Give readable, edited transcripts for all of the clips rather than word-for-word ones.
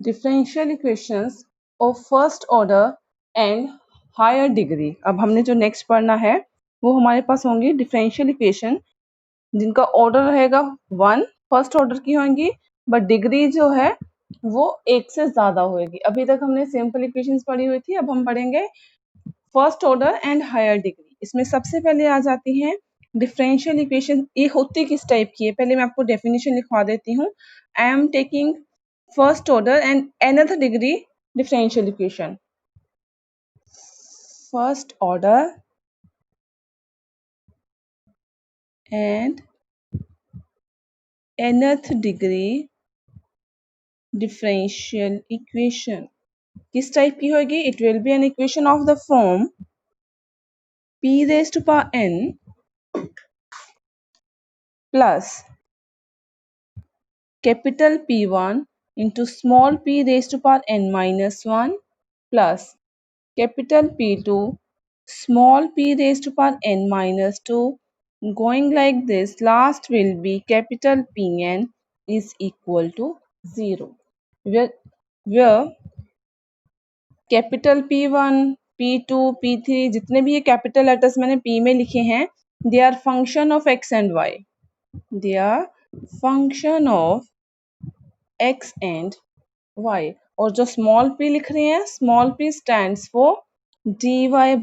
Differential equations of first order and higher degree. अब हमने जो नेक्स्ट पढ़ना है वो हमारे पास होंगी डिफरेंशियल इक्वेशन जिनका ऑर्डर रहेगा 1, फर्स्ट ऑर्डर की होंगी, बट डिग्री जो है वो 1 से ज्यादा होगी। अभी तक हमने सिंपल इक्वेशंस पढ़ी हुई थी, अब हम पढ़ेंगे first order and higher degree. इसमें सबसे पहले आ जाती है डिफरेंशियल इक्वेशन। ये होती किस टाइप की है, पहले मैं आपको डेफिनेशन लिखवा देती हूँ। I am taking first order and nth degree differential equation. First order and nth degree differential equation किस टाइप की होगी? It will be an equation of the form p raised to power n plus capital P1 into small p raised to power n minus 1 plus capital P2 small p raised to power n minus 2, going like this. Last will be capital Pn is equal to 0, where capital P1, P2, P3 जितने भी ये capital letters मैंने P में लिखे हैं, they are function of x and y, they are function of x and y। और जो small p लिख रहे हैं, small p stands for dy by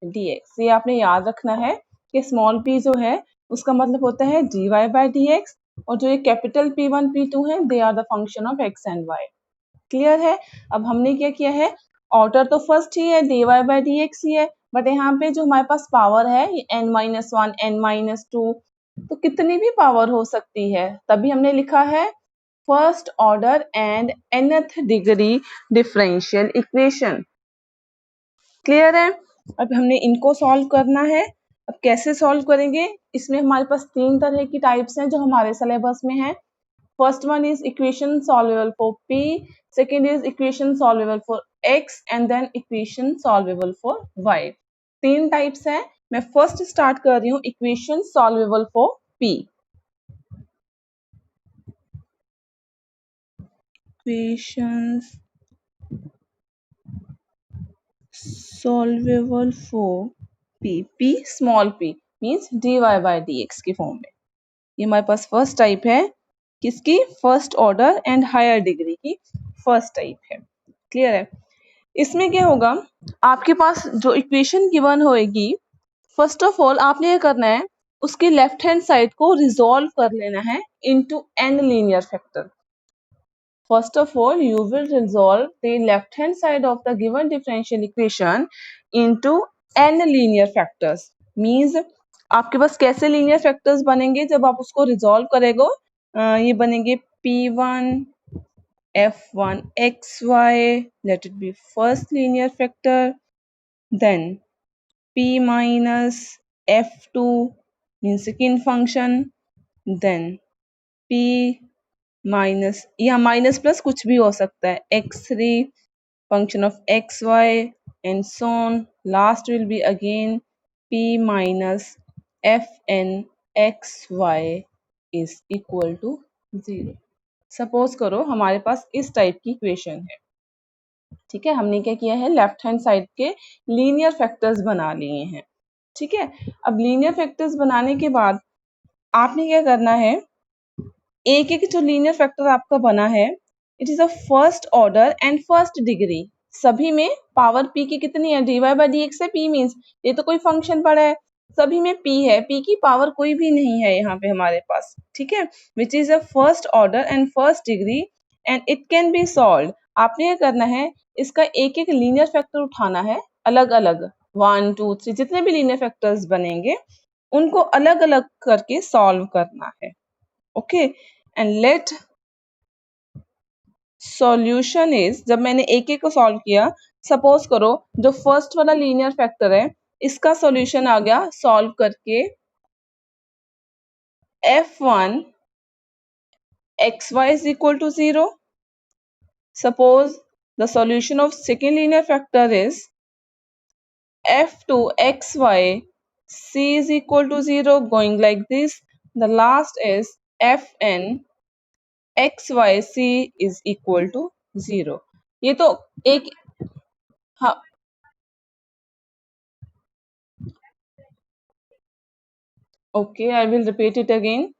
dx। ये आपने याद रखना है कि स्मॉल p जो है उसका मतलब होता है dy बाय dx, और जो ये कैपिटल P1, P2 है, they are the function of x and y। Clear है? अब हमने क्या किया है, ऑर्डर तो फर्स्ट ही है, dy बाय dx ही है, बट यहाँ पे जो हमारे पास पावर है ये n-1, n-2, तो कितनी भी पावर हो सकती है, तभी हमने लिखा है first order and nth degree differential equation. Clear है? अब हमने इनको सॉल्व करना है। अब कैसे सॉल्व करेंगे? इसमें हमारे पास 3 तरह की टाइप्स हैं जो हमारे सिलेबस में है। First one is equation solvable for p, second is equation solvable for x, and then equation solvable for y। 3 types हैं। मैं फर्स्ट स्टार्ट कर रही हूँ equation solvable for p। Equations solvable for p, p small p means dy by dx की form में। ये हमारे पास फर्स्ट टाइप है, किसकी? First order and higher degree की फर्स्ट टाइप है। क्लियर है? इसमें क्या होगा, आपके पास जो इक्वेशन गिवन होएगी, फर्स्ट ऑफ ऑल आपने ये करना है उसके लेफ्ट हैंड साइड को रिजॉल्व कर लेना है into n linear factor. First of all you will resolve the left hand side of the given differential equation into n linear factors। means आपके पास कैसे लीनियर फैक्टर्स बनेंगे जब आप उसको रिजॉल्व करेगो? ये बनेंगे p1 f1 xy, let it be first linear factor, then p minus f2 means second function, then p minus, या minus plus कुछ भी हो सकता है, x3 function of xy and so on. Last will be again p minus fn xy is equal to 0। Suppose करो हमारे पास इस type की इक्वेशन है, ठीक है। हमने क्या किया है, लेफ्ट हैंड साइड के लीनियर फैक्टर्स बना लिए हैं, ठीक है। अब लीनियर फैक्टर्स बनाने के बाद आपने क्या करना है, एक एक जो लीनियर फैक्टर आपका बना है, it is a first order and first degree. सभी में पावर p की कितनी है? dy बाई dx है। p मीन्स ये तो कोई फंक्शन पड़ा है, सभी में p है, p की पावर कोई भी नहीं है यहाँ पे हमारे पास, ठीक है। Which is a first order and first degree and it can be solve. आपने ये करना है, इसका एक एक लीनियर फैक्टर उठाना है, अलग अलग 1 2 3 जितने भी लीनियर फैक्टर्स बनेंगे उनको अलग अलग करके सॉल्व करना है, okay. And let solution is, जब मैंने एक एक को सॉल्व किया, सपोज करो जो फर्स्ट वाला लीनियर फैक्टर है इसका सॉल्यूशन आ गया सॉल्व करके f1 xy is equal to 0। suppose the solution of second linear factor is f2 xy c is equal to 0, going like this. The last is fn xyc is equal to 0। ये तो एक, हाँ, okay, I will repeat it again.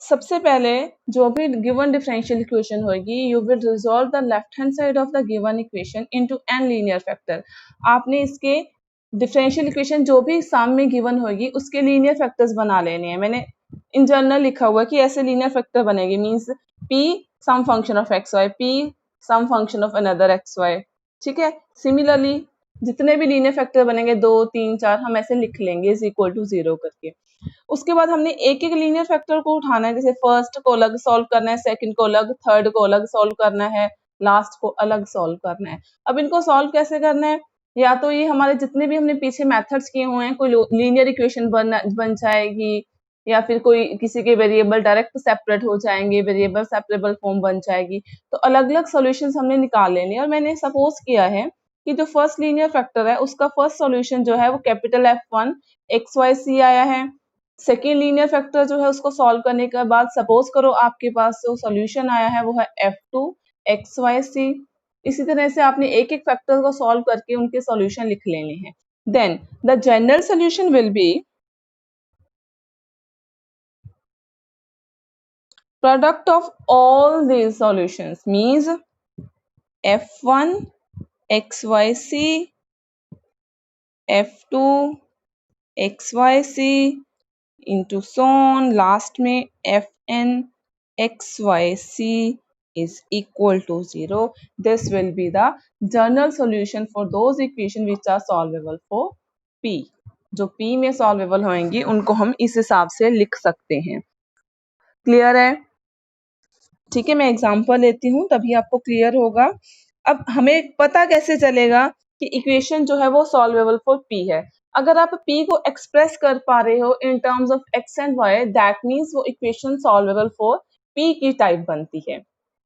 सबसे पहले जो भी given differential equation होगी, you will resolve the left hand side of the given equation into an linear factor. आपने इसके डिफरेंशियल इक्वेशन जो भी सामने गिवन होगी उसके लीनियर फैक्टर्स बना लेने हैं। मैंने इन जनरल लिखा हुआ कि ऐसे लीनियर फैक्टर बनेंगे, means p some function of X Y, p some function of another X Y. ठीक है, सिमिलरली जितने भी लीनियर फैक्टर बनेंगे 2 3 4 हम ऐसे लिख लेंगे इज इक्वल टू 0 करके। उसके बाद हमने एक एक लीनियर फैक्टर को उठाना है, जैसे फर्स्ट को अलग सॉल्व करना है, सेकंड को अलग, थर्ड को अलग सॉल्व करना है, लास्ट को अलग सॉल्व करना है। अब इनको सॉल्व कैसे करना है, या तो ये हमारे जितने भी हमने पीछे मेथड्स किए हुए हैं, कोई लीनियर इक्वेशन बन जाएगी, या फिर कोई किसी के वेरिएबल डायरेक्ट सेपरेट हो जाएंगे, वेरिएबल सेपरेबल फॉर्म बन जाएगी। तो अलग अलग सॉल्यूशंस हमने निकाल लेने, और मैंने सपोज किया है कि जो फर्स्ट लीनियर फैक्टर है उसका फर्स्ट सॉल्यूशन जो है वो कैपिटल F1 XYC आया है। सेकेंड लीनियर फैक्टर जो है उसको सॉल्व करने के बाद सपोज करो आपके पास जो सॉल्यूशन आया है वो है F2 XYC। इसी तरह से आपने एक एक फैक्टर को सॉल्व करके उनके सॉल्यूशन लिख लेने हैं। Then the general solution will be product of all these solutions, means F1 XYC F2 XYC into so on, last में Fn XYC is equal to 0. This will be the general solution for those equations which are solvable for P. जो P में solvable होंगी उनको हम इस हिसाब से लिख सकते हैं। क्लियर है? ठीक है, मैं एग्जांपल लेती हूँ तभी आपको क्लियर होगा। अब हमें पता कैसे चलेगा कि इक्वेशन जो है वो सॉल्वेबल फॉर p है। अगर आप p को एक्सप्रेस कर पा रहे हो in terms of x and y, that means वो इक्वेशन सॉल्वेबल फॉर p की टाइप बनती है।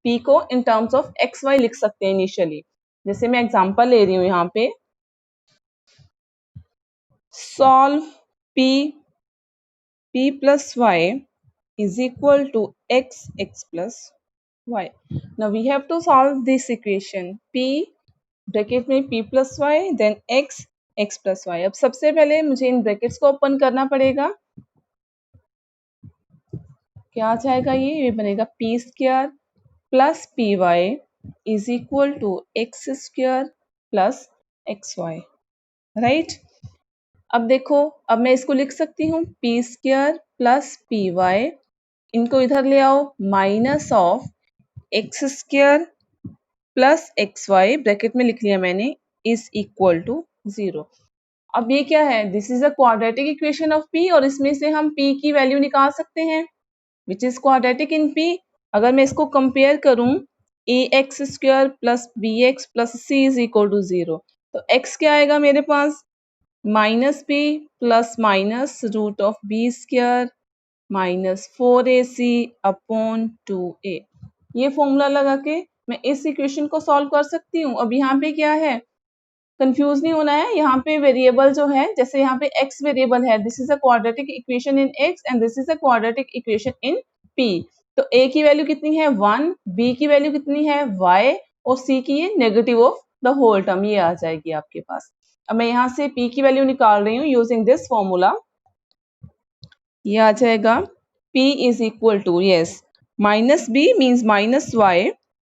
p को in terms of x y लिख सकते हैं इनिशियली। जैसे मैं एग्जांपल ले रही हूँ यहाँ पे, solve p plus y is equal to x plus y. Now we have to solve this equation p bracket में p plus y then x plus y। अब सबसे पहले मुझे इन ब्रैकेट्स को ओपन करना पड़ेगा। क्या आ जाएगा, ये बनेगा p square plus P Y is equal to X square plus X Y, right. अब देखो, अब मैं इसको लिख सकती हूँ p square plus P Y, इनको इधर ले आओ, minus of X square plus X Y bracket में लिख लिया मैंने इज इक्वल टू 0। अब ये क्या है, this is a quadratic equation of p, और इसमें से हम p की वैल्यू निकाल सकते हैं which is quadratic in p। अगर मैं इसको कंपेयर करूं, A X square plus B X plus C is equal to 0, तो x क्या आएगा मेरे पास, minus B plus minus root of B square minus 4ac upon 2a। ये फॉर्मूला लगा के मैं इस इक्वेशन को सॉल्व कर सकती हूँ। अब यहाँ पे क्या है, कंफ्यूज नहीं होना है। यहाँ पे वेरिएबल जो है, जैसे यहाँ पे x वेरिएबल है, this is a quadratic equation in x and this is a quadratic equation in p। तो a की वैल्यू कितनी है 1, b की वैल्यू कितनी है y, और c की ये negative of the whole term, ये आ जाएगी आपके पास। अब मैं यहाँ से p की वैल्यू निकाल रही हूँ यूजिंग दिस फॉर्मूला। ये आ जाएगा p is equal to, yes, minus B means minus Y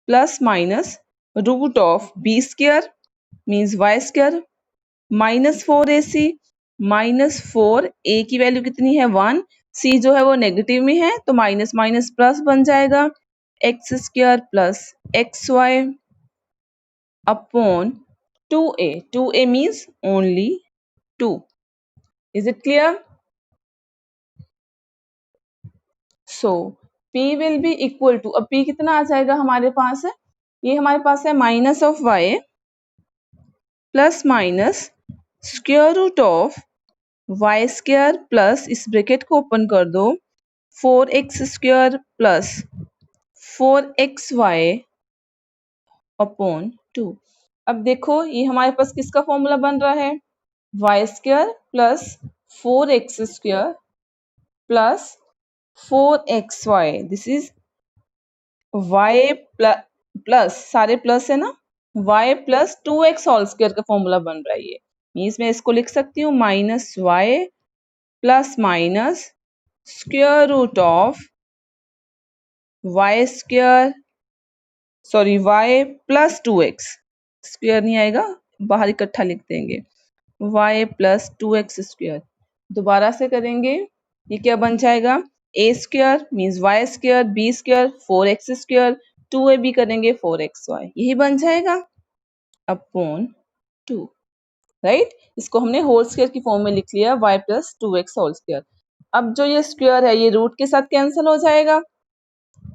plus minus root of B square means Y square minus 4ac minus 4a की वैल्यू कितनी है 1, c जो है वो नेगेटिव में है तो माइनस माइनस प्लस बन जाएगा, X square plus X Y upon 2a। 2a means only 2। Is it clear? So p will be equal to, अब p कितना आ जाएगा हमारे पास है, ये हमारे पास है minus of y plus minus square root of Y square plus, इस ब्रैकेट को ओपन कर दो, 4x square plus 4xy upon 2। अब देखो ये हमारे पास किसका फॉर्मूला बन रहा है, Y square plus 4x square plus 4xy, this is y plus plus, सारे प्लस है ना, y plus 2x whole square का फॉर्मूला बन रहा है ये। मीन्स मैं इसको लिख सकती हूँ minus Y plus minus square root of Y square, sorry y plus 2x, square नहीं आएगा, बाहर इकट्ठा लिख देंगे, y प्लस 2x स्क्वायर। दोबारा से करेंगे, ये क्या बन जाएगा, A square means Y square, B square 4x square, 2ab करेंगे 4xy, यही बन जाएगा अपॉन 2, राइट। इसको हमने होल स्क्वायर की फॉर्म में लिख लिया, y plus 2x whole square. अब जो ये स्क्वायर है ये रूट के साथ कैंसिल हो जाएगा,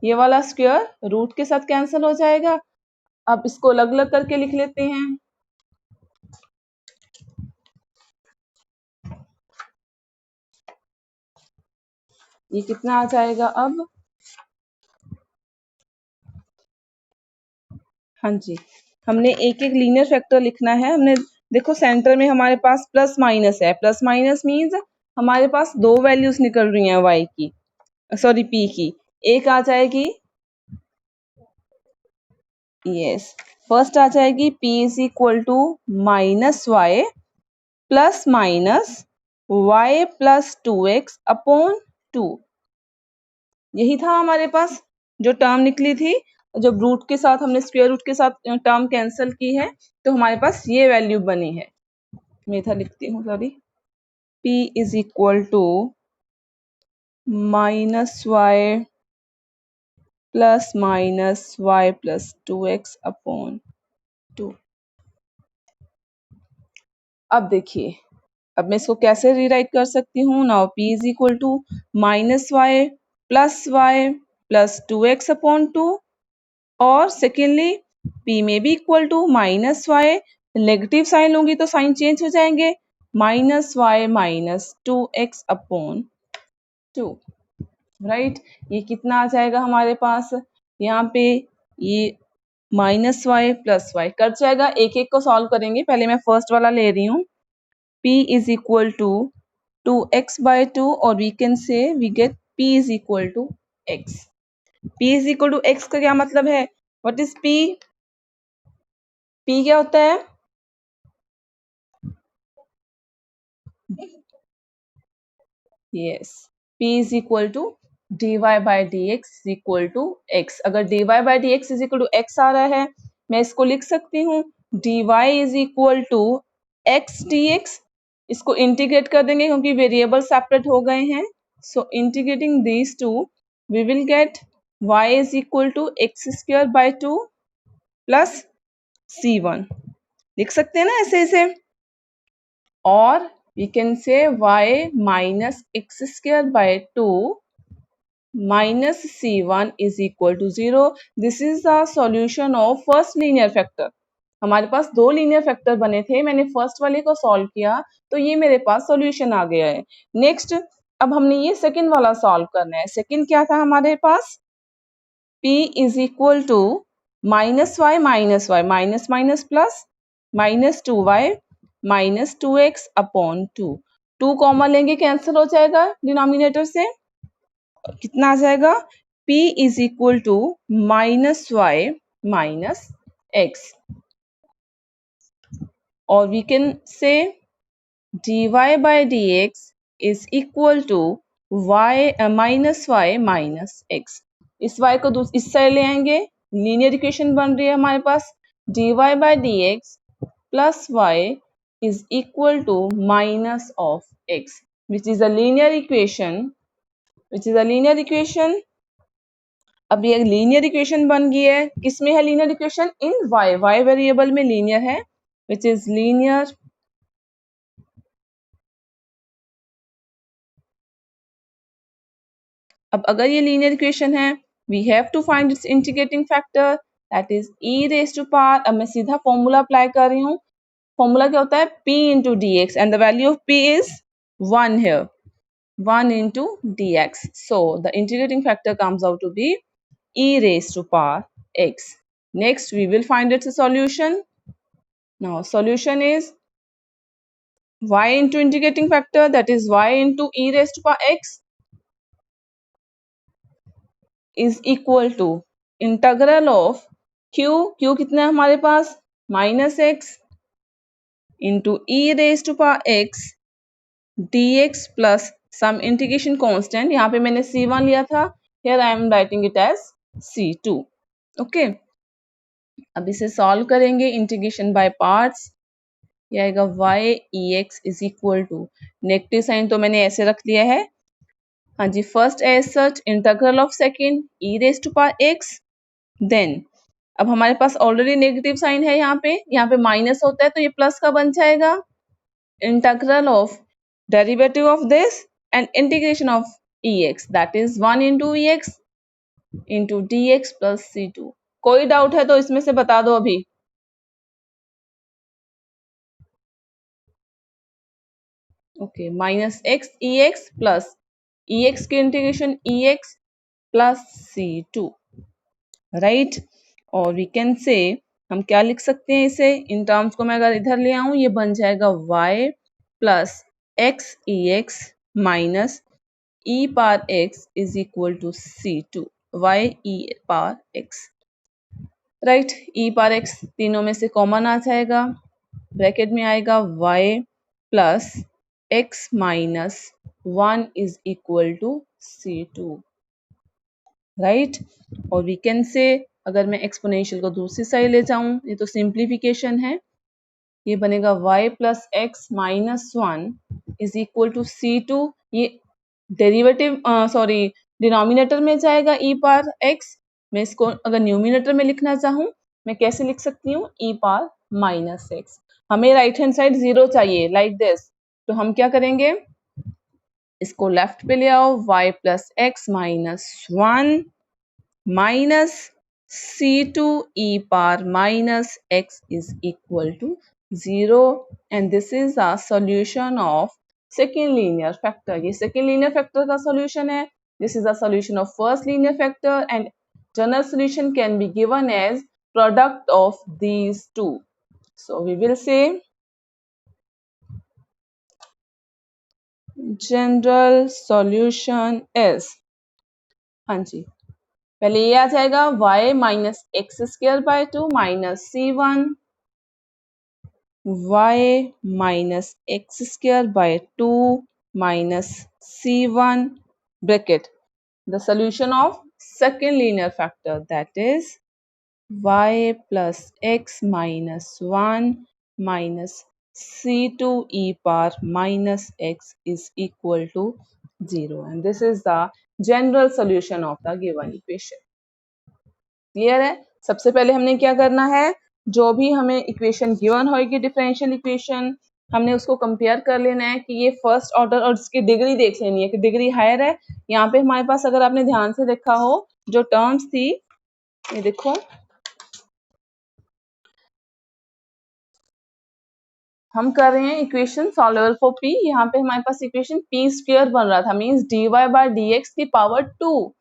ये वाला स्क्वायर रूट के साथ कैंसिल हो जाएगा। अब इसको अलग अलग करके लिख लेते हैं। ये कितना आ जाएगा अब, हाँ जी, हमने एक एक लीनियर फैक्टर लिखना है। हमने देखो सेंटर में हमारे पास प्लस माइनस है, प्लस माइनस मीन्स हमारे पास दो वैल्यूज निकल रही हैं y की, सॉरी p की। एक आ जाएगी, यस, फर्स्ट आ जाएगी p is equal to minus Y plus minus Y plus 2x upon 2। यही था हमारे पास जो टर्म निकली थी। जब रूट के साथ हमने स्क्वायर रूट के साथ टर्म कैंसिल की है तो हमारे पास ये वैल्यू बनी है। मैं इधर लिखती हूँ, sorry, p is equal to minus Y plus 2x upon 2। अब देखिए, अब मैं इसको कैसे रीराइट कर सकती हूँ, now p is equal to minus Y plus 2x upon 2, और सेकेंडली p में भी equal to minus Y, negative sign लूंगी तो साइन चेंज हो जाएंगे, minus Y minus 2x upon 2, right. ये कितना आ जाएगा हमारे पास, यहाँ पे ये minus Y plus Y cut जाएगा, एक एक को सॉल्व करेंगे। पहले मैं फर्स्ट वाला ले रही हूँ, p is equal to 2x/2, और we can say we get p is equal to x। p is equal to x का क्या मतलब है, व्हाट इज p, p क्या होता है, yes, p is equal to dy by D X is equal to x। अगर dy by D X is equal to x आ रहा है, मैं इसको लिख सकती हूँ dy is equal to x dx। इसको इंटीग्रेट कर देंगे क्योंकि वेरिएबल सेपरेट हो गए हैं, so integrating these two we will get y is equal to X square by 2 plus c1, लिख सकते हैं ना ऐसे ऐसे, और we can say y minus x square by 2 minus c1 is equal to 0. This is the solution of first linear factor. हमारे पास दो लीनियर फैक्टर बने थे, मैंने फर्स्ट वाले को सॉल्व किया तो ये मेरे पास सॉल्यूशन आ गया है। नेक्स्ट, अब हमने ये सेकंड वाला सॉल्व करना है। सेकंड क्या था हमारे पास, p is equal to minus Y minus minus plus minus 2y minus 2x upon 2। 2 common लेंगे कैंसिल हो जाएगा डिनोमिनेटर से, कितना आ जाएगा, p is equal to minus Y minus x, और we can say dy by dx is equal to y minus Y minus x। इस y को इस साइड ले आएंगे, लीनियर इक्वेशन बन रही है हमारे पास dy by dx plus y is equal to minus of x, which is a linear equation, अब ये लीनियर इक्वेशन बन गई है। किसमें है लीनियर इक्वेशन, इन y वेरिएबल में लीनियर है, विच इज लीनियर अब अगर ये लीनियर इक्वेशन है, we have to find its integrating factor, that is e raise to power. अब मैं सीधा फॉर्मूला अप्लाई कर रही हूँ। फॉर्मूला क्या होता है, p into D x, and the value of p is 1 here, 1 into dx. So the integrating factor comes out to be e raised to power x. Next, we will find its solution. Now, solution is y into integrating factor, that is y into e raised to power x, is equal to integral of Q कितना है हमारे पास, -x into E raise to power x dx plus some integration constant, यहाँ पे मैंने c1 लिया था, here I am writing it as c2। Okay, अब इसे सॉल्व करेंगे इंटीग्रेशन बाय पार्ट्स। ये आएगा y ex is equal to, negative sign तो मैंने ऐसे रख लिया है, हाँ जी, first as such integral of second E raise to power x, then अब हमारे पास ऑलरेडी नेगेटिव साइन है, यहाँ पे माइनस होता है तो ये प्लस का बन जाएगा, integral of derivative of this and integration of ex, that is 1 into ex into dx plus c2। कोई डाउट है तो इसमें से बता दो अभी। Okay, minus x E x plus ई एक्स की इंटीग्रेशन ई एक्स प्लस c2, राइट। और वी कैन से, हम क्या लिख सकते हैं इसे, इन टर्म्स को मैं अगर इधर ले आऊं, ये बन जाएगा y plus X E X minus e power x is equal to c2 y e power x, right. e power x तीनों में से कॉमन आ जाएगा, ब्रैकेट में आएगा y plus x minus 1 is equal to c2, right. और we can say, अगर मैं exponential को दूसरी साइड ले जाऊं, ये तो सिंप्लीफिकेशन है, ये बनेगा y plus X minus 1 is equal to c2, ये डेरिवेटिव सॉरी डिनोमिनेटर में जाएगा e पावर x, मैं इसको अगर न्यूमिनेटर में लिखना चाहूँ, मैं कैसे लिख सकती हूँ, e पावर माइनस x। हमें राइट हैंड साइड 0 चाहिए, लाइक दिस, तो हम क्या करेंगे, इसको लेफ्ट पे ले आओ, y plus X minus 1 minus c2 e power minus x is equal to 0, and this is a solution of second linear factor। ये second linear factor का solution है, this is a solution of first linear factor and general solution can be given as product of these two। So we will say general solution is, हाँ जी, पहले ये आ जाएगा y minus x square by 2 minus c1 y minus x square by 2 minus c1 bracket, the solution of second linear factor that is y plus X minus 1 minus c2 e power minus x is equal to 0, and this is the general solution of the given equation। Clear है। सबसे पहले हमने क्या करना है, जो भी हमें इक्वेशन गिवन होगी डिफरेंशियल इक्वेशन, हमने उसको कंपेयर कर लेना है कि ये फर्स्ट ऑर्डर, और इसकी डिग्री देख लेनी है कि डिग्री हायर है। यहाँ पे हमारे पास, अगर आपने ध्यान से देखा हो, जो टर्म्स थी, ये देखो, हम कर रहे हैं इक्वेशन सॉल्वेबल फॉर p, यहाँ पे हमारे पास इक्वेशन p स्क्वायर बन रहा था, मींस dy बाय dx की पावर 2,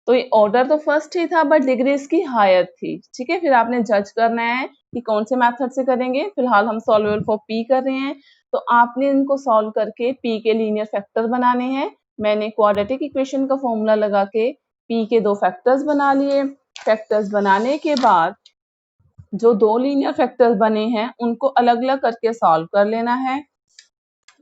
तो ये ऑर्डर तो फर्स्ट ही था बट डिग्री इसकी हायर थी, ठीक है। फिर आपने जज करना है कि कौन से मेथड से करेंगे। फिलहाल हम सॉल्वेबल फॉर p कर रहे हैं, तो आपने इनको सॉल्व करके p के लीनियर फैक्टर बनाने हैं। मैंने क्वाड्रेटिक इक्वेशन का फॉर्मूला लगा के p के दो फैक्टर्स बना लिए। फैक्टर्स बनाने के बाद जो दो लीनियर फैक्टर्स बने हैं उनको अलग अलग करके सॉल्व कर लेना है।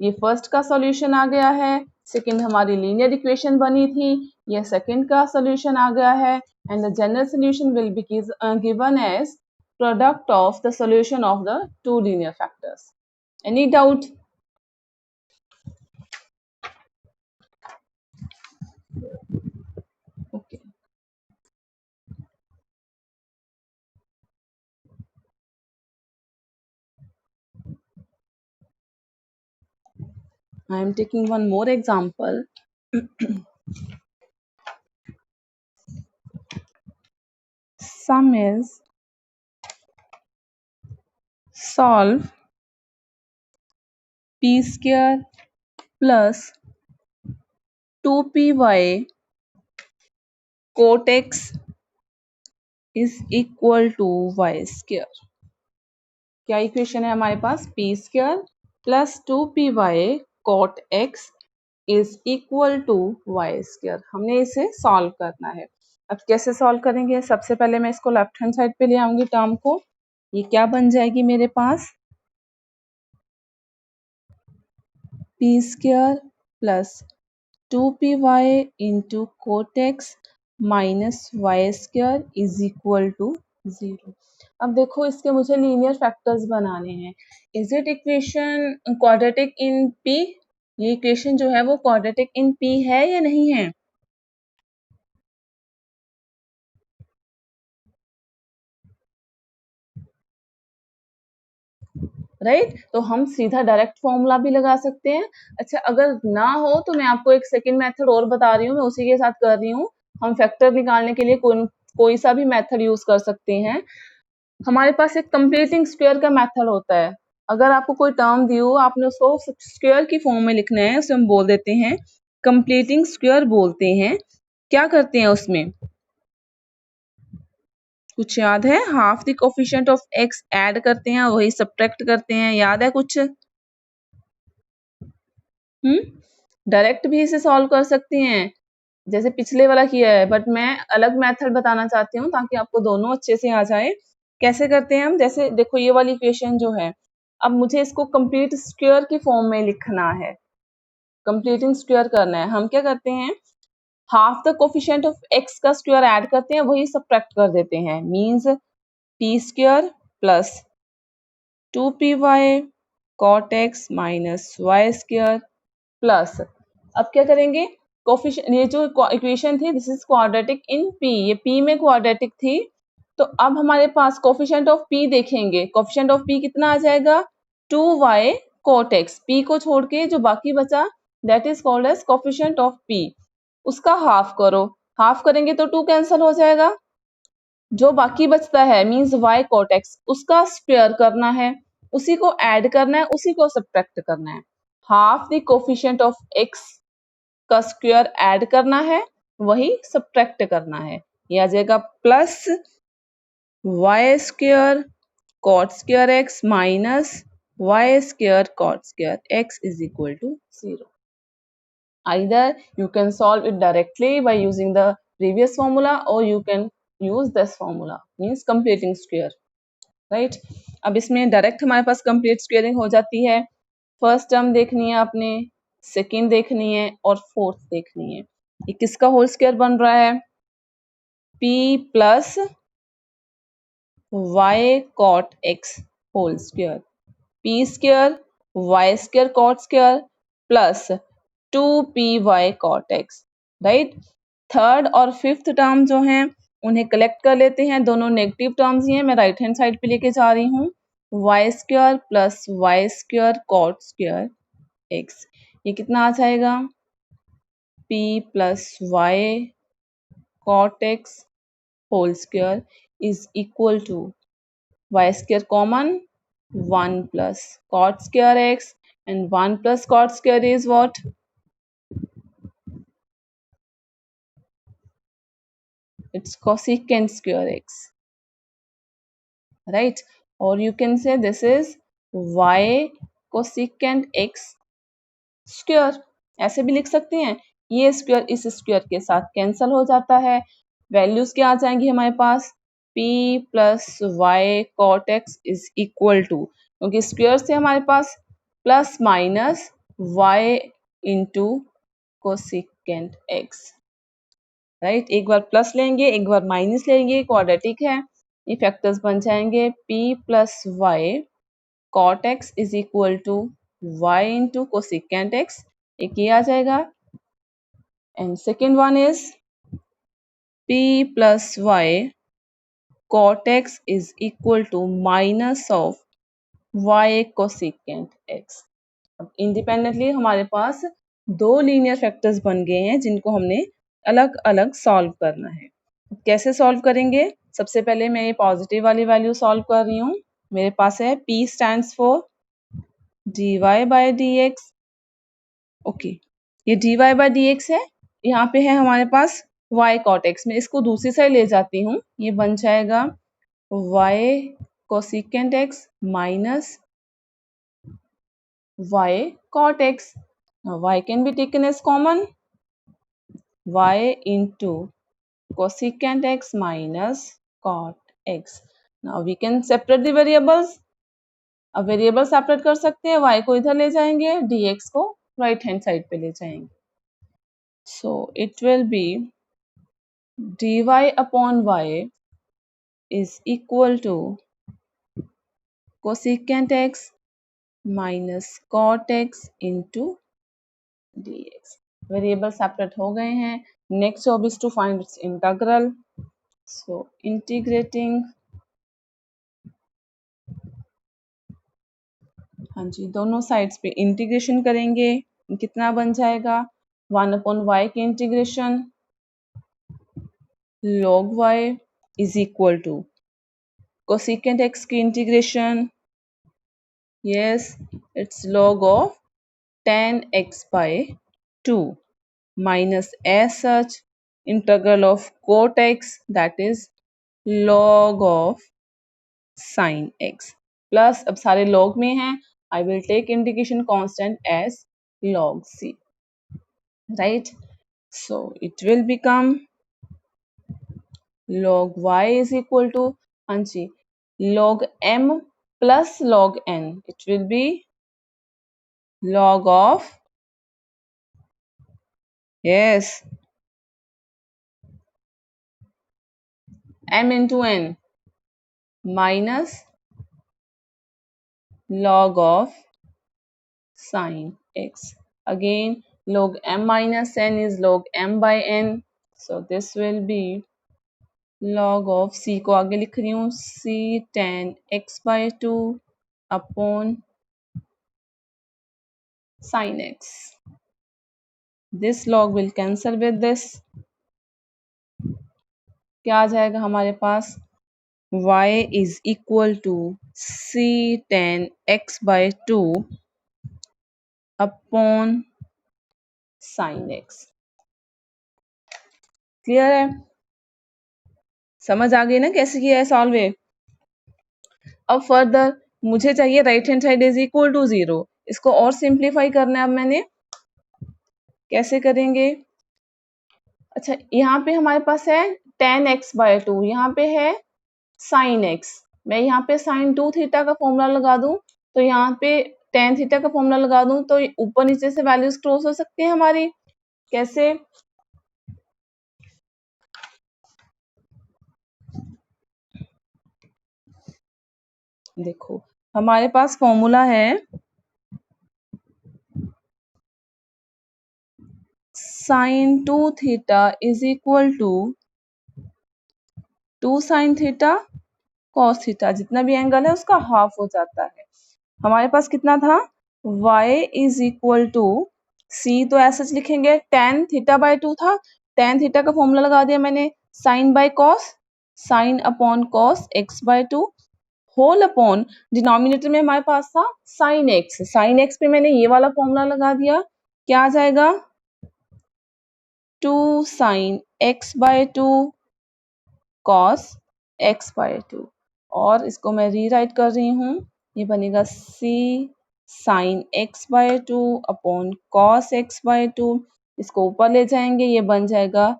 ये फर्स्ट का सॉल्यूशन आ गया है, सेकंड हमारी लीनियर इक्वेशन बनी थी, ये सेकंड का सॉल्यूशन आ गया है, and the general solution will be given as product of the solution of the two linear factors. Any doubt? Okay, I am taking one more example. Sum is solve p square plus 2py cot x is equal to y square। क्या equation है हमारे पास, p square plus 2py cot x is equal to y square. हमने इसे solve करना है। अब कैसे सॉल्व करेंगे? सबसे पहले मैं इसको लेफ्ट हैंड साइड पे ले आऊंगी टर्म को। ये क्या बन जाएगी मेरे पास? P square plus 2py into cot X minus Y square is equal to 0। अब देखो इसके मुझे लीनियर फैक्टर्स बनाने हैं। Is it equation quadratic in P? ये इक्वेशन जो है वो क्वाड्रेटिक इन पी है या नहीं है? राइट तो हम सीधा डायरेक्ट फॉर्मूला भी लगा सकते हैं। अच्छा अगर ना हो तो मैं आपको एक सेकंड मेथड और बता रही हूँ, मैं उसी के साथ कर रही हूँ। हम फैक्टर निकालने के लिए कोई सा भी मेथड यूज कर सकते हैं। हमारे पास एक कंप्लीटिंग स्क्वायर का मेथड होता है। अगर आपको कोई टर्म दी हो, आपने उसको स्क्वायर की फॉर्म में लिखना है, उसे हम बोल देते हैं कंप्लीटिंग स्क्वायर बोलते हैं। क्या करते हैं उसमें? कुछ याद है? Half the coefficient of x add करते हैं, वही सब्ट्रैक्ट करते हैं। याद है कुछ? डायरेक्ट भी इसे सॉल्व कर सकते हैं जैसे पिछले वाला किया है, बट मैं अलग मेथड बताना चाहती हूँ ताकि आपको दोनों अच्छे से आ जाए। कैसे करते हैं हम? जैसे देखो ये वाली इक्वेशन जो है, अब मुझे इसको कंप्लीट स्क्वायर की फॉर्म में लिखना है, कंप्लीटिंग स्क्वायर करना है। हम क्या करते हैं? Half the coefficient of x का स्क्वायर ऐड करते हैं, वही सब्ट्रैक्ट कर देते हैं। Means p square plus 2py cot x minus Y square plus, अब क्या करेंगे? कोफिशिएंट, ये जो इक्वेशन थी this is quadratic in P, ये पी में क्वाड्रेटिक थी। तो अब हमारे पास कोफिशिएंट ऑफ पी देखेंगे। कोफिशिएंट ऑफ पी कितना आ जाएगा? 2y cot x। पी को छोड़ के जो बाकी बचा that is called as coefficient of p. उसका हाफ करो, हाफ करेंगे तो 2 कैंसिल हो जाएगा। जो बाकी बचता है मींस y cot x, उसका स्क्वायर करना है, उसी को ऐड करना है, उसी को सब्ट्रैक्ट करना है। Half the coefficient of x का स्क्वायर ऐड करना है, वही सब्ट्रैक्ट करना है। ये आ जाएगा plus y square cot square x minus Y square cot square x is equal to 0। Either you can solve it directly by using the previous formula or you can use this formula, means completing square, right? अब इसमें direct हमारे पास complete squaring हो जाती है। First term देखनी है आपने, second देखनी है और फोर्थ देखनी है। ये किसका होल स्क्वायर बन रहा है? p plus Y cot x whole square, p square y square cot square plus 2py cot x, right. Third और फिफ्थ टर्म जो हैं उन्हें कलेक्ट कर लेते हैं, दोनों नेगेटिव टर्म्स ही हैं। मैं राइट हैंड साइड पे लेके जा रही हूँ। Y square plus y square cot square x, ये कितना आ जाएगा? p plus Y cot x whole square is equal to y square common 1 plus cot square x, and 1 plus cot square is what? It's cosecant square x, right? Or you can say this is y cosecant x square, ऐसे भी लिख सकते हैं। ये square इस square के साथ cancel हो जाता है। वैल्यूज क्या आ जाएंगी हमारे पास? p plus Y cot x is equal to, क्योंकि स्क्वायर से हमारे पास plus minus y into cosecant X, right. एक बार प्लस लेंगे, एक बार माइनस लेंगे, क्वाड्रेटिक है। ये फैक्टर्स बन जाएंगे p plus Y cot x is equal to y into cosecant x, एक ये आ जाएगा। And second one is p plus Y cot x is equal to minus of y cosecant x. अब independently हमारे पास दो लीनियर फैक्टर्स बन गए हैं जिनको हमने अलग अलग सॉल्व करना है। कैसे सॉल्व करेंगे? सबसे पहले मैं ये पॉजिटिव वाली वैल्यू सॉल्व कर रही हूँ। मेरे पास है p stands for dy by dx। Okay, ये dy बाय dx है। यहाँ पे है हमारे पास y cot x। मैं इसको दूसरी साइड ले जाती हूँ, ये बन जाएगा y cosecant x minus y cot x। Now y can be taken as common, y into cosecant x minus cot x. Now we can separate the variables. अब वेरिएबल सेपरेट कर सकते हैं, y को इधर ले जाएंगे, dx को right hand side पे ले जाएंगे. So it will be dy upon y is equal to cosecant x minus cot x into dx. Variable separate हो गए हैं. Next job is to find its integral. So integrating, हाँ जी, दोनों sides पे इंटीग्रेशन करेंगे. कितना बन जाएगा? 1/y की integration log y is equal to cosecant x की integration, yes it's log of tan x by 2 minus as such integral of cot x, that is log of sin x, plus अब सारे log में हैं, I will take integration constant as log c, right? So it will become log y is equal to, हाँ जी, log m plus log n. It will be log of, yes, m into n minus log of sin x. Again, log m minus n is log m by n. So this will be log of, c को आगे लिख रही हूँ, c tan x by 2 upon sin x. This log will cancel with this. क्या आ जाएगा हमारे पास? y is equal to c tan x by 2 upon sin x. Clear है? समझ आ गई ना कैसे किया है सॉल्व? अब फर्दर मुझे चाहिए right hand side is equal to 0. इसको और सिंप्लीफाई करना है. अब मैंने कैसे करेंगे? अच्छा, यहाँ पे हमारे पास है tan x by 2, यहाँ पे है sin x. मैं यहाँ पे sin 2 थीटा का फॉर्मूला लगा दूं, तो यहाँ पे tan थीटा का फॉर्मूला लगा दूं, तो ऊपर नीचे से वैल्यूज क्रॉस हो सकती है हमारी. कैसे? देखो, हमारे पास फॉर्मूला है sin 2 theta is equal to 2 sin theta cos theta. जितना भी एंगल है उसका हाफ हो जाता है. हमारे पास कितना था? y is equal to, c तो ऐसा लिखेंगे, tan थीटा बाय 2 था, tan थीटा का फॉर्मूला लगा दिया मैंने, sin by cos, sin upon cos x by 2 whole upon denominator में हमारे पास था sin x. sin x पे मैंने ये वाला फॉर्मूला लगा दिया. क्या आ जाएगा? 2 sin x by 2 cos x by 2. और इसको मैं रीराइट कर रही हूँ, ये बनेगा c sin x by 2 upon cos x by 2. इसको ऊपर ले जाएंगे, ये बन जाएगा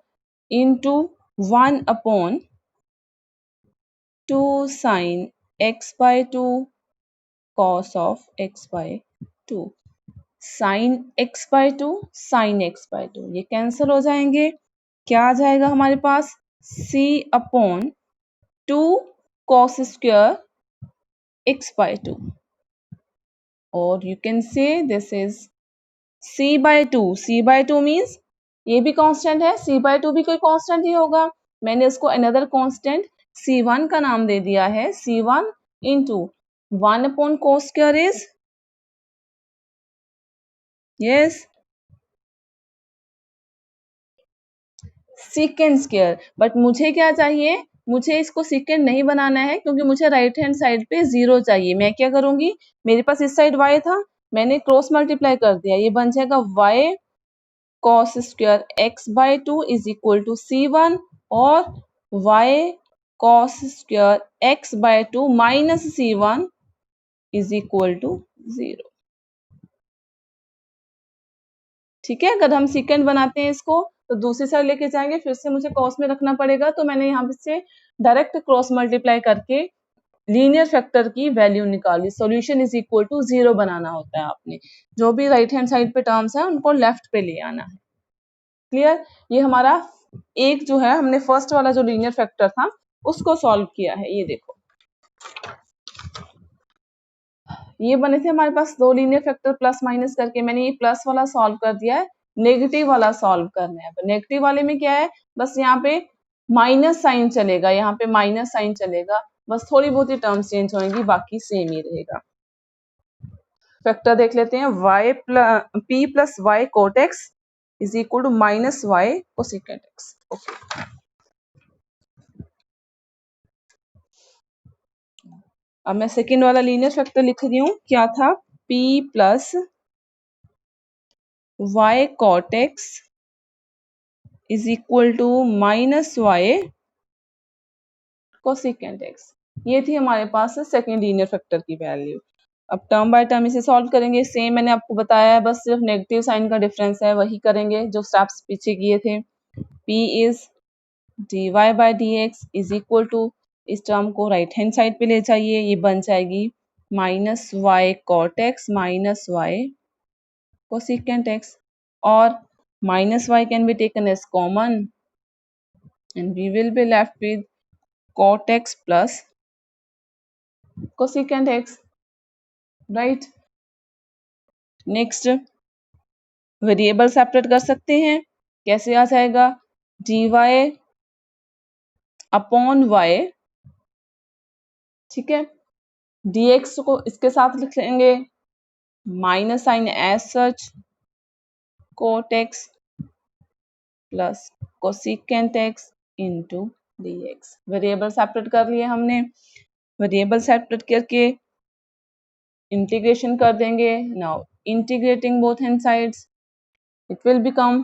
into 1 upon 2 sin x by 2 cos of x by 2. sin x by 2 sin x by 2 ये कैंसिल हो जाएंगे. क्या आ जाएगा हमारे पास? c upon 2 cos square x by 2, or you can say this is c by 2. c by 2 means ये भी कांस्टेंट है, c by 2 भी कोई कांस्टेंट ही होगा. मैंने इसको अनदर कांस्टेंट c1 का नाम दे दिया है. c1 into 1 upon cos square is, yes, secant square. But मुझे क्या चाहिए? मुझे इसको secant नहीं बनाना है, क्योंकि मुझे राइट हैंड साइड पे 0 चाहिए. मैं क्या करूंगी? मेरे पास इस साइड y था, मैंने क्रॉस मल्टीप्लाई कर दिया, ये बन जाएगा y cos square x by 2 is equal to c1 और y cos square x by 2 minus c1 is equal to 0. ठीक है, अगर हम secant बनाते हैं इसको, तो दूसरी साइड लेके जाएंगे, फिर से मुझे कॉस में रखना पड़ेगा, तो मैंने यहाँ से डायरेक्ट क्रॉस मल्टीप्लाई करके लीनियर फैक्टर की वैल्यू निकाली। सॉल्यूशन इज इक्वल टू 0 बनाना होता है आपने, जो भी राइट हैंड साइड पे टर्म्स है उनको लेफ्ट पे ले आना है। क्लियर? ये हमारा एक जो है, हमने फर्स्ट वाला जो लीनियर फैक्टर था उसको सॉल्व किया है। ये देखो, ये बने थे हमारे पास दो लीनियर फैक्टर प्लस माइनस करके, मैंने ये प्लस वाला सॉल्व कर दिया है, नेगेटिव वाला सॉल्व करना है। नेगेटिव वाले में क्या है, बस यहाँ पे माइनस साइन चलेगा, यहाँ पे माइनस साइन चलेगा, बस थोड़ी बहुत ही टर्म्स चेंज होंगी, बाकी सेम ही रहेगा। फैक्टर देख लेते हैं, y plus p plus y cot x is equal to minus Y cosecant x. Okay, अब मैं सेकेंड वाला लीनियर फैक्टर लिख रही हूँ, क्या था, p plus y cot x is equal to minus Y cosecant x. ये थी हमारे पास सेकेंड लीनियर फैक्टर की वैल्यू। अब टर्म बाय टर्म इसे सॉल्व करेंगे, सेम मैंने आपको बताया है, बस सिर्फ नेगेटिव साइन का डिफरेंस है, वही करेंगे जो स्टेप्स पीछे किए थे। p is dy by D X is equal to, इस टर्म को राइट हैंड साइड पे ले जाइए, ये बन जाएगी minus Y cot X minus Y cosecant X, और minus Y can be taken as common and we will be left with cot x plus cosecant x, राइट। नेक्स्ट वेरिएबल सेपरेट कर सकते हैं, कैसे आ जाएगा, dy अपॉन y, ठीक है, dx को इसके साथ लिख लेंगे minus sign as such cot x plus cosecant x into dx। Variable separate कर लिए हमने, वेरिएबल सेपरेट करके इंटीग्रेशन कर देंगे। Now integrating both hand sides, it will become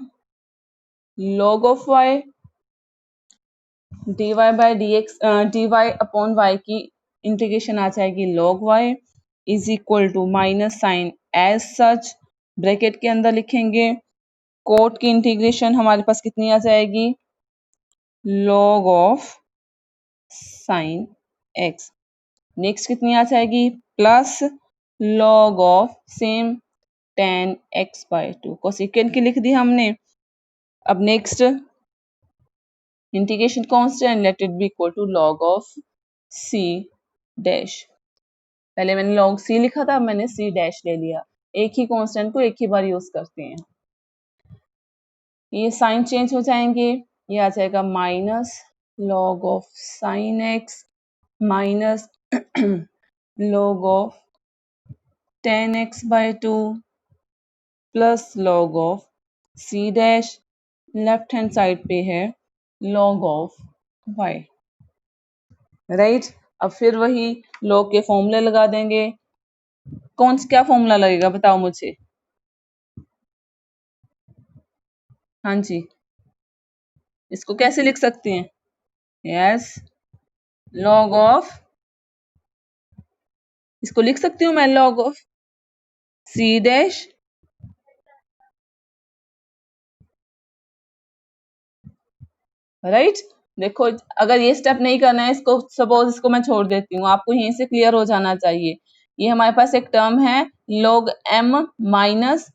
log of y dy by dx, dy upon y की integration आ जाएगी log y is equal to minus sign as such, bracket के अंदर लिखेंगे, coat की इंटीग्रेशन हमारे पास कितनी आ जाएगी, log of sine x, next कितनी आ जाएगी, plus log of same tan x by 2, cosecant की लिख दी हमने। अब next integration constant, let it be equal to log of c dash, पहले मैंने log c लिखा था, अब मैंने c डैश ले लिया, एक ही कांस्टेंट को एक ही बार यूज करते हैं। ये साइन चेंज हो जाएंगे, ये आ जाएगा minus log of sine x minus log of tan x by 2 plus log of c dash, left hand side पे है log ऑफ y, राइट। अब फिर वही log के फॉर्मूले लगा देंगे, कौन सा क्या फॉर्मूला लगेगा बताओ मुझे, हाँ जी, इसको कैसे लिख सकते हैं, यस log ऑफ, इसको लिख सकती हूँ मैं log of c dash right. देखो, अगर ये स्टेप नहीं करना है, इसको सपोज इसको मैं छोड़ देती हूँ, आपको यहीं से क्लियर हो जाना चाहिए। ये हमारे पास एक टर्म है log m माइनस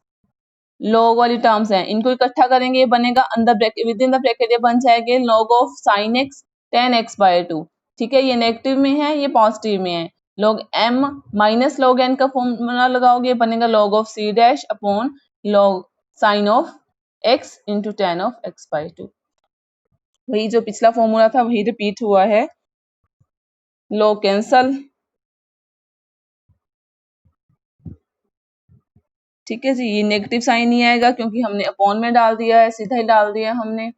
log वाली टर्म्स हैं, इनको इकट्ठा करेंगे, ये बनेगा अंदर bracket, with in the bracket ये बन जाएंगे log of sine x tan x by 2, ठीक है, ये नेगेटिव में है, ये पॉजिटिव में है। log m minus log n का फॉर्मूला लगाओगे, बनेगा log of c dash upon log sine of x into tan of x by 2, वही जो पिछला फॉर्मूला था वही रिपीट हुआ है, log कैंसल, ठीक है जी, ये नेगेटिव साइन नहीं आएगा क्योंकि हमने अपॉन में डाल दिया है, सीधा ही डाल दिया हमने,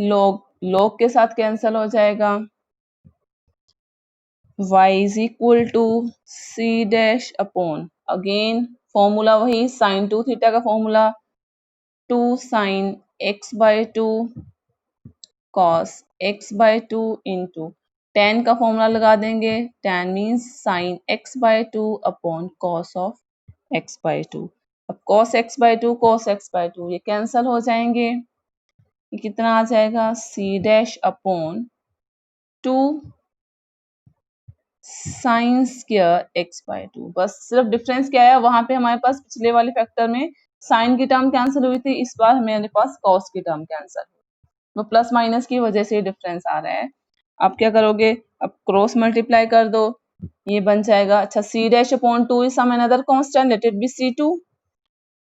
log के साथ कैंसल हो जाएगा, y is equal to c dash upon, again formula वही साइन 2 थीटा का formula, 2 sine x by 2 cos x by 2 into tan का फॉर्मूला लगा देंगे, tan means sine x by 2 upon cos of x by 2। अब cos x by 2 cos x by 2 ये cancel हो जाएंगे, ये कितना आ जाएगा, c dash upon 2 sine square x by 2। बस सिर्फ डिफरेंस क्या है, वहां पे हमारे पास पिछले वाले फैक्टर में साइन की टर्म कैंसिल हुई थी, इस बार मेरे पास कॉस की टर्म कैंसिल, वो प्लस माइनस की वजह से डिफरेंस आ रहा है। अब क्या करोगे, अब क्रॉस मल्टीप्लाई कर दो, ये बन जाएगा, अच्छा c dash upon 2 is some another constant, let it be C2,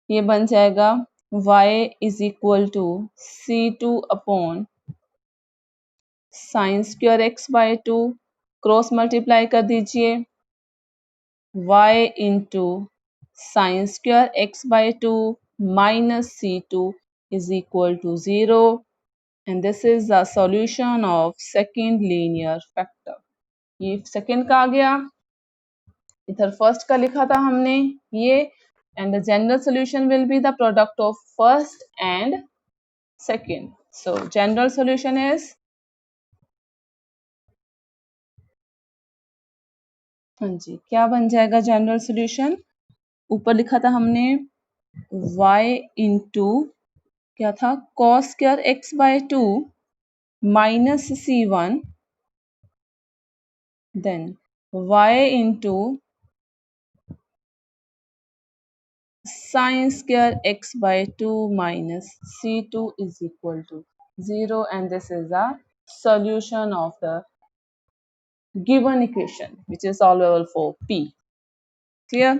ये बन जाएगा y is equal to C2 upon sine square x by 2, cross multiply कर दीजिए, y into sine square x by 2 minus C2 is equal to 0, and this is the solution of second linear factor। ये second का आ गया, इधर first का लिखा था हमने ये, and the general solution will be the product of first and second। So general solution is, हाँ जी, क्या बन जाएगा जनरल सॉल्यूशन, ऊपर लिखा था हमने y इंटू क्या था, cos square x by 2 minus C1, then y into sin square x by 2 minus C2 is equal to 0, and this is the solution of the given equation which is solvable for P. Clear?